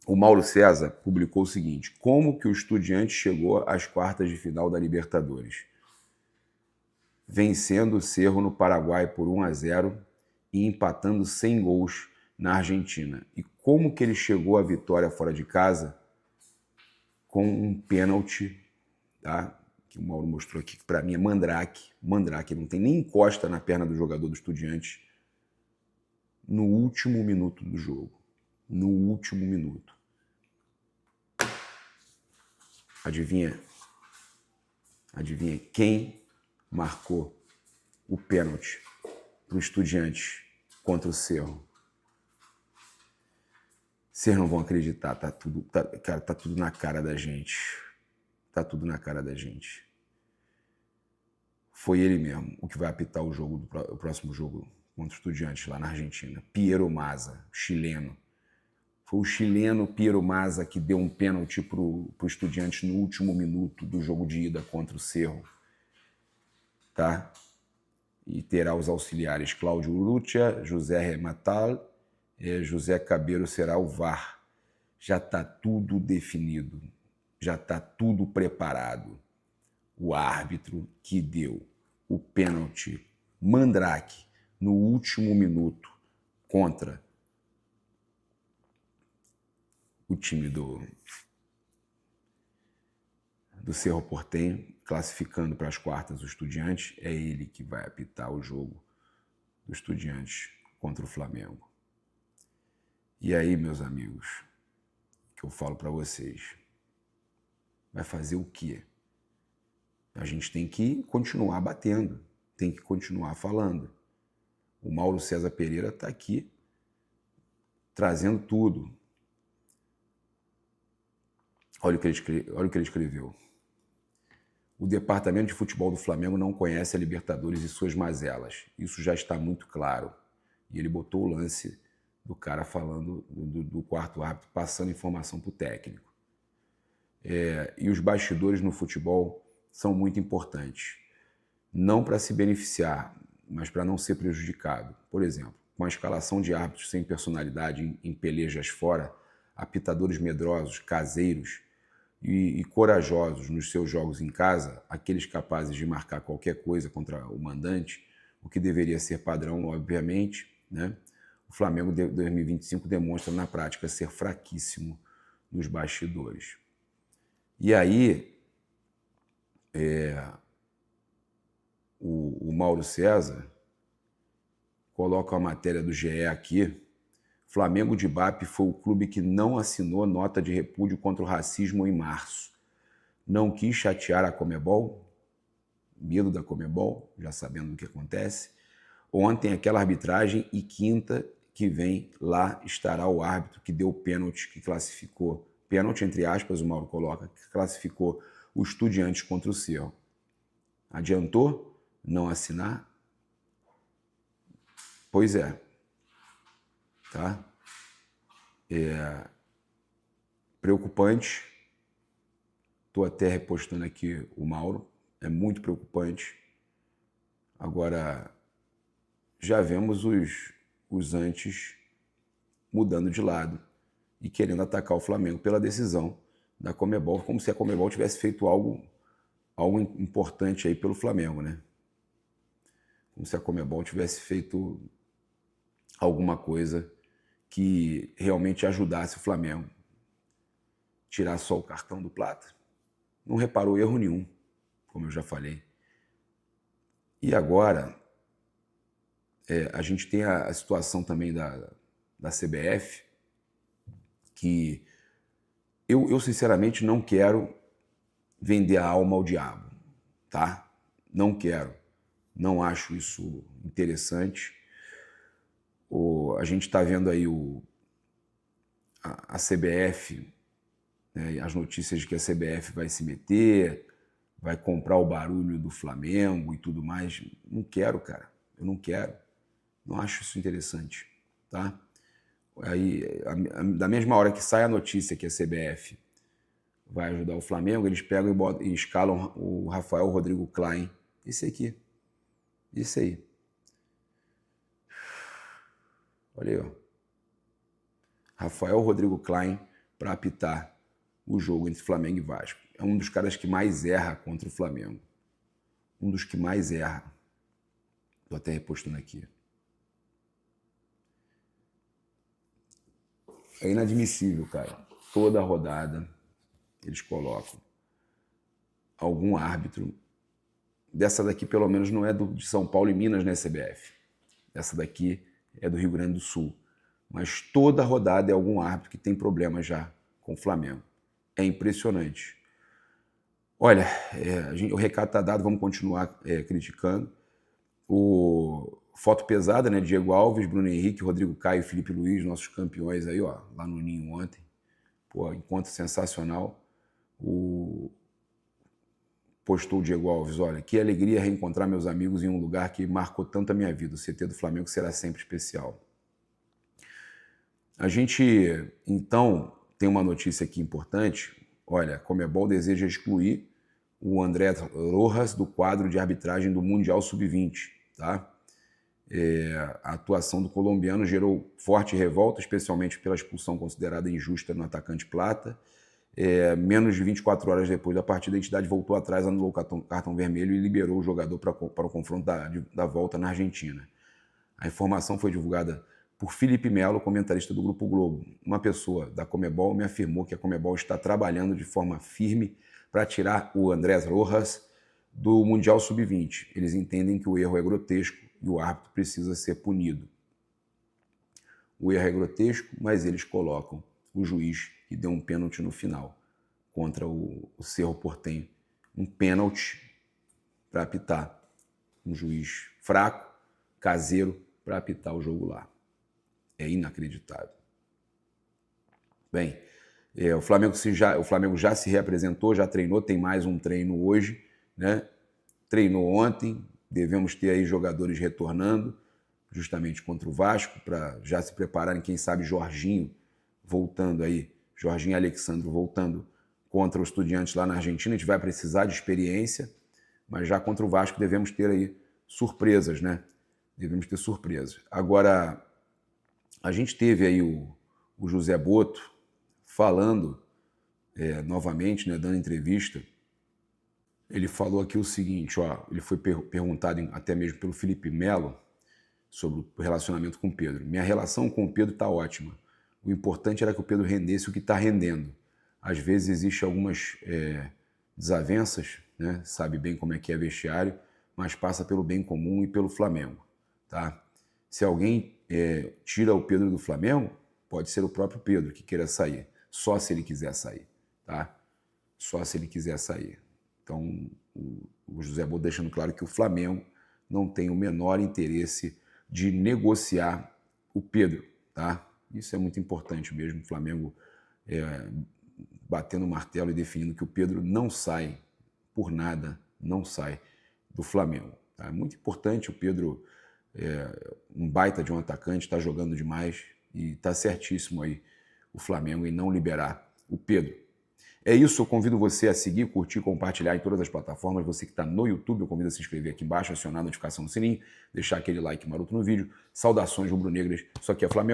o Mauro César publicou o seguinte: como que o Estudiantes chegou às quartas de final da Libertadores? Vencendo o Cerro no Paraguai por 1-0 e empatando 100 gols na Argentina. E como que ele chegou à vitória fora de casa? Com um pênalti, tá? Que o Mauro mostrou aqui, que para mim é Mandrake. Mandrake não tem nem encosta na perna do jogador do Estudiantes no último minuto do jogo. No último minuto. Adivinha? Adivinha quem marcou o pênalti para o Estudiantes contra o Cerro? Vocês não vão acreditar, cara, tá tudo na cara da gente. Tá tudo na cara da gente. Foi ele mesmo o que vai apitar o próximo jogo contra o Estudiantes lá na Argentina. Piero Mazza, chileno. Foi o chileno Piero Mazza que deu um pênalti pro Estudiantes no último minuto do jogo de ida contra o Cerro. Tá? E terá os auxiliares Cláudio Urrutia, José Rematal, José Cabeiro será o VAR. Já está tudo definido, já está tudo preparado. O árbitro que deu o pênalti Mandrake no último minuto contra o time do Cerro Porteño, classificando para as quartas o Estudiantes, é ele que vai apitar o jogo do Estudiantes contra o Flamengo. E aí, meus amigos, que eu falo para vocês, vai fazer o quê? A gente tem que continuar batendo, tem que continuar falando. O Mauro César Pereira está aqui trazendo tudo. Olha o que ele escreveu. O departamento de futebol do Flamengo não conhece a Libertadores e suas mazelas. Isso já está muito claro. E ele botou o lance do cara falando do quarto árbitro, passando informação para o técnico. E os bastidores no futebol são muito importantes. Não para se beneficiar, mas para não ser prejudicado. Por exemplo, com a escalação de árbitros sem personalidade em pelejas fora, apitadores medrosos, caseiros e corajosos nos seus jogos em casa, aqueles capazes de marcar qualquer coisa contra o mandante, o que deveria ser padrão, obviamente, né? O Flamengo de 2025 demonstra na prática ser fraquíssimo nos bastidores. E aí, o Mauro César coloca a matéria do GE aqui. Flamengo de BAP foi o clube que não assinou nota de repúdio contra o racismo em março. Não quis chatear a Conmebol, medo da Conmebol, já sabendo o que acontece. Ontem aquela arbitragem e quinta que vem lá estará o árbitro que deu o pênalti que classificou, pênalti entre aspas o Mauro coloca, que classificou o Estudiantes contra o Cerro. Adiantou não assinar? Pois é. Tá? Preocupante. Estou até repostando aqui o Mauro. É muito preocupante. Agora, já vemos os antes mudando de lado e querendo atacar o Flamengo pela decisão da Conmebol, como se a Conmebol tivesse feito algo importante aí pelo Flamengo, né? Como se a Conmebol tivesse feito alguma coisa que realmente ajudasse o Flamengo. Tirar só o cartão do Plata. Não reparou erro nenhum, como eu já falei. E agora, a gente tem a situação também da CBF, que eu sinceramente não quero vender a alma ao diabo, tá? Não quero. Não acho isso interessante. A gente está vendo aí a CBF, né, as notícias de que a CBF vai se meter, vai comprar o barulho do Flamengo e tudo mais. Não quero, cara. Eu não quero. Não acho isso interessante, tá? Aí, da mesma hora que sai a notícia que a CBF vai ajudar o Flamengo, eles pegam e escalam o Rafael Rodrigo Klein. Esse aqui. Esse aí. Olha aí, ó. Rafael Rodrigo Klein para apitar o jogo entre Flamengo e Vasco. É um dos caras que mais erra contra o Flamengo. Um dos que mais erra. Estou até repostando aqui. É inadmissível, cara. Toda rodada eles colocam algum árbitro. Dessa daqui, pelo menos, não é de São Paulo e Minas, né, CBF? Essa daqui é do Rio Grande do Sul. Mas toda rodada é algum árbitro que tem problema já com o Flamengo. É impressionante. Olha, o recado está dado, vamos continuar criticando. O foto pesada, né? Diego Alves, Bruno Henrique, Rodrigo Caio e Felipe Luiz, nossos campeões aí, ó, lá no Ninho ontem. Pô, encontro sensacional. Postou o Diego Alves, olha, que alegria reencontrar meus amigos em um lugar que marcou tanto a minha vida. O CT do Flamengo será sempre especial. A gente, então, tem uma notícia aqui importante. Olha, a Conmebol deseja excluir o Andrés Rojas do quadro de arbitragem do Mundial Sub-20, tá? A atuação do colombiano gerou forte revolta, especialmente pela expulsão considerada injusta no atacante Plata. Menos de 24 horas depois da partida, a entidade voltou atrás, anulou o cartão vermelho e liberou o jogador para o confronto da volta na Argentina. A informação foi divulgada por Felipe Melo, comentarista do Grupo Globo. Uma pessoa da Conmebol me afirmou que a Conmebol está trabalhando de forma firme para tirar o Andrés Rojas do Mundial Sub-20. Eles entendem que o erro é grotesco e o árbitro precisa ser punido. O erro é grotesco, mas eles colocam o juiz que deu um pênalti no final contra o Cerro Porteño. Um pênalti para apitar. Um juiz fraco, caseiro, para apitar o jogo lá. É inacreditável. Bem, o Flamengo já se reapresentou, já treinou, tem mais um treino hoje, né? Treinou ontem, devemos ter aí jogadores retornando, justamente contra o Vasco, para já se prepararem, quem sabe Jorginho voltando aí, Jorginho e Alexandro voltando contra o Estudiantes lá na Argentina. A gente vai precisar de experiência, mas já contra o Vasco devemos ter aí surpresas, né? Devemos ter surpresas. Agora, a gente teve aí o José Boto falando novamente, né, dando entrevista. Ele falou aqui o seguinte, ó, ele foi perguntado até mesmo pelo Felipe Melo sobre o relacionamento com o Pedro. Minha relação com o Pedro está ótima. O importante era que o Pedro rendesse o que está rendendo. Às vezes existe algumas desavenças, né? Sabe bem como é que é vestiário, mas passa pelo bem comum e pelo Flamengo. Tá? Se alguém tira o Pedro do Flamengo, pode ser o próprio Pedro que queira sair. Só se ele quiser sair. Tá? Só se ele quiser sair. Então, o José Boto deixando claro que o Flamengo não tem o menor interesse de negociar o Pedro. Tá? Isso é muito importante mesmo. O Flamengo batendo o martelo e definindo que o Pedro não sai por nada, não sai do Flamengo. Tá? É muito importante, o Pedro um baita de um atacante, está jogando demais e está certíssimo aí o Flamengo em não liberar o Pedro. É isso, eu convido você a seguir, curtir, compartilhar em todas as plataformas. Você que está no YouTube, eu convido a se inscrever aqui embaixo, acionar a notificação no sininho, deixar aquele like maroto no vídeo. Saudações rubro-negras, isso aqui é Flamengo.